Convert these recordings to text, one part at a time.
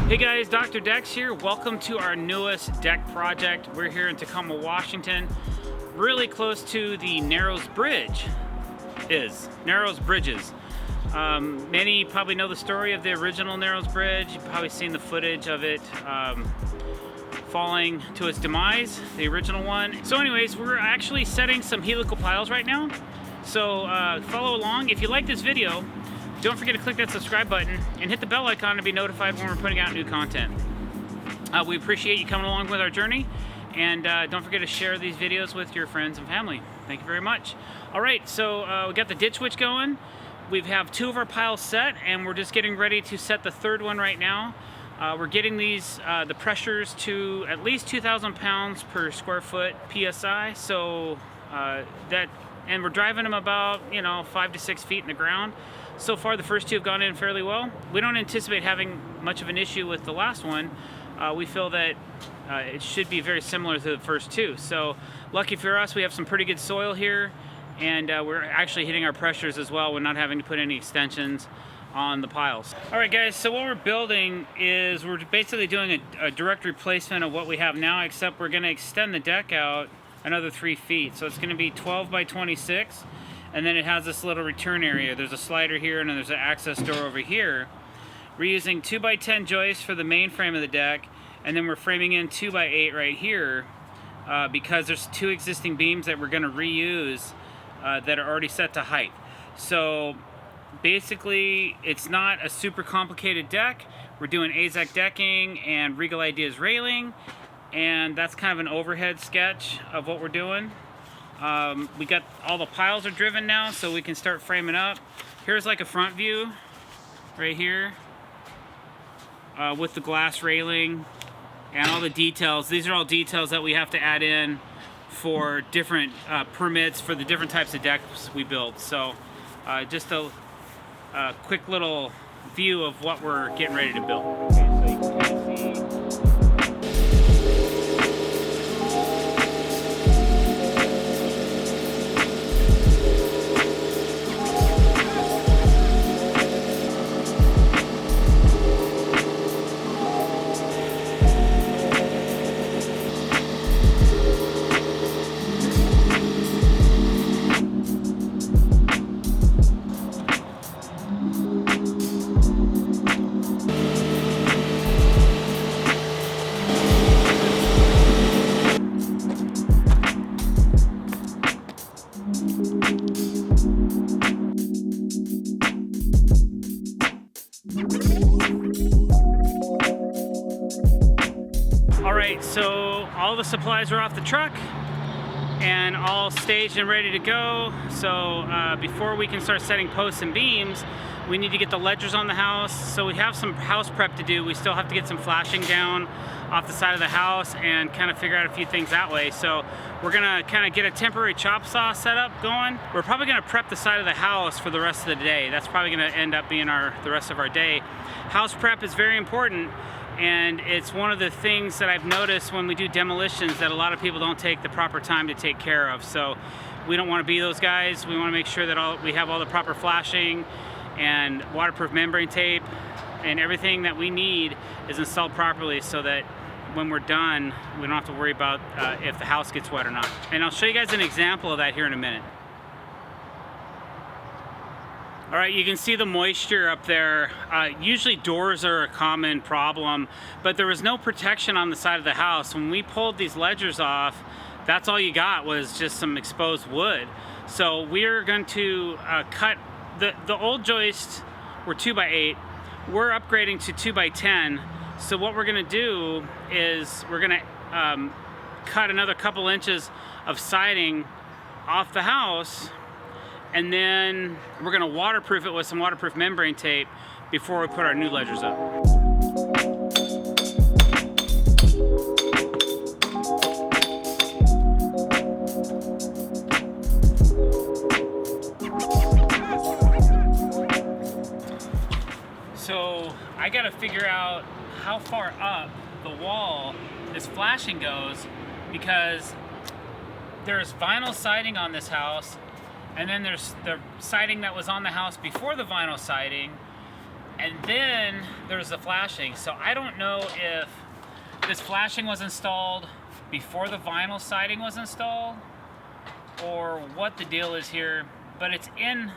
Hey guys, Dr. Decks here. Welcome to our newest deck project. We're here in Tacoma, Washington, really close to the Narrows Bridge. Narrows Bridges. Many probably know the story of the original Narrows Bridge. You've probably seen the footage of it falling to its demise, the original one. So anyways, we're actually setting some helical piles right now. So follow along. If you like this video, don't forget to click that subscribe button and hit the bell icon to be notified when we're putting out new content. We appreciate you coming along with our journey, and don't forget to share these videos with your friends and family. Thank you very much. All right, so we got the ditch witch going. We have 2 of our piles set, and we're just getting ready to set the 3rd one right now. We're getting these the pressures to at least 2,000 pounds per square foot PSI. So and we're driving them about 5 to 6 feet in the ground. So far, the first 2 have gone in fairly well. We don't anticipate having much of an issue with the last one. We feel that it should be very similar to the first 2. So lucky for us, we have some pretty good soil here, and we're actually hitting our pressures as well. We're not having to put any extensions on the piles. All right, guys, so what we're building is we're basically doing a direct replacement of what we have now, except we're gonna extend the deck out another 3 feet. So it's gonna be 12 by 26. And then it has this little return area. There's a slider here, and then there's an access door over here. We're using 2 by 10 joists for the main frame of the deck, and then we're framing in 2 by 8 right here because there's 2 existing beams that we're going to reuse that are already set to height. So basically, it's not a super complicated deck. We're doing AZEK decking and Regal Ideas railing, and that's kind of an overhead sketch of what we're doing. We got all the piles are driven now, so we can start framing up. Here's like a front view right here with the glass railing and all the details. These are all details that we have to add in for different permits for the different types of decks we build. So just a quick little view of what we're getting ready to build. Okay, so you can kind of see. Alright, so all the supplies are off the truck and all staged and ready to go. So before we can start setting posts and beams, we need to get the ledgers on the house. So we have some house prep to do. We still have to get some flashing down off the side of the house and kind of figure out a few things that way. So we're gonna kind of get a temporary chop saw set up going. We're probably gonna prep the side of the house for the rest of the day. That's probably gonna end up being the rest of our day. House prep is very important, and it's one of the things that I've noticed when we do demolitions that a lot of people don't take the proper time to take care of. So we don't want to be those guys. We want to make sure that we have all the proper flashing and waterproof membrane tape, and everything that we need is installed properly so that when we're done, we don't have to worry about if the house gets wet or not. And I'll show you guys an example of that here in a minute. All right, you can see the moisture up there. Usually doors are a common problem, but there was no protection on the side of the house. When we pulled these ledgers off, that's all you got was just some exposed wood. So we're going to cut, the old joists were 2 by 8. We're upgrading to 2 by 10. So what we're gonna do is we're gonna cut another couple inches of siding off the house, and then we're gonna waterproof it with some waterproof membrane tape before we put our new ledgers up. So I gotta figure out how far up the wall this flashing goes, because there's vinyl siding on this house, and then there's the siding that was on the house before the vinyl siding, And then there's the flashing. So I don't know if this flashing was installed before the vinyl siding was installed or what the deal is here, but it's in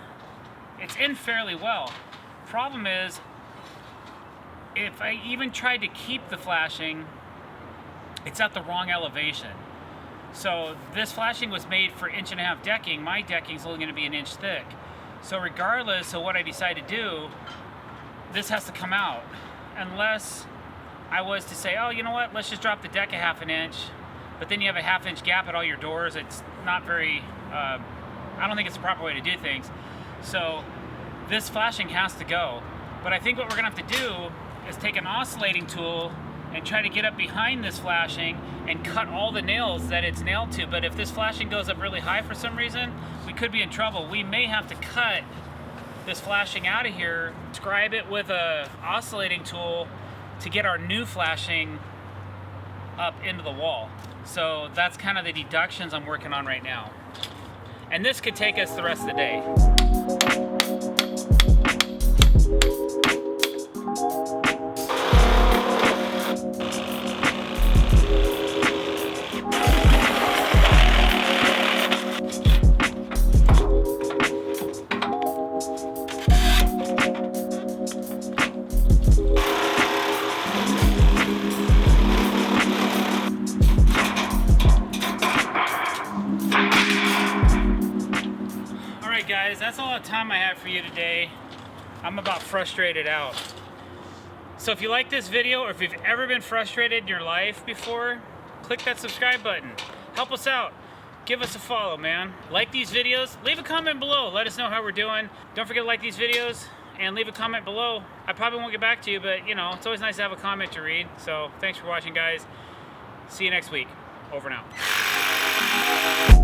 fairly well. Problem is, if I even tried to keep the flashing, it's at the wrong elevation. So this flashing was made for 1.5 inch decking. My decking is only going to be 1 inch thick. So regardless of what I decide to do, this has to come out. Unless I was to say, oh, you know what, let's just drop the deck 1/2 inch, but then you have a 1/2 inch gap at all your doors. It's not very, I don't think it's the proper way to do things. So this flashing has to go. But I think what we're gonna have to do is take an oscillating tool and try to get up behind this flashing and cut all the nails that it's nailed to. But if this flashing goes up really high for some reason, we could be in trouble. We may have to cut this flashing out of here, scribe it with a oscillating tool to get our new flashing up into the wall. So that's kind of the deductions I'm working on right now. And this could take us the rest of the day. Guys, that's all the time I have for you today. I'm about frustrated out. So if you like this video, or if you've ever been frustrated in your life before, click that subscribe button. Help us out. Give us a follow, man. Like these videos, leave a comment below. Let us know how we're doing. Don't forget to like these videos and leave a comment below. I probably won't get back to you, but you know, it's always nice to have a comment to read. So thanks for watching, guys. See you next week. Over and out.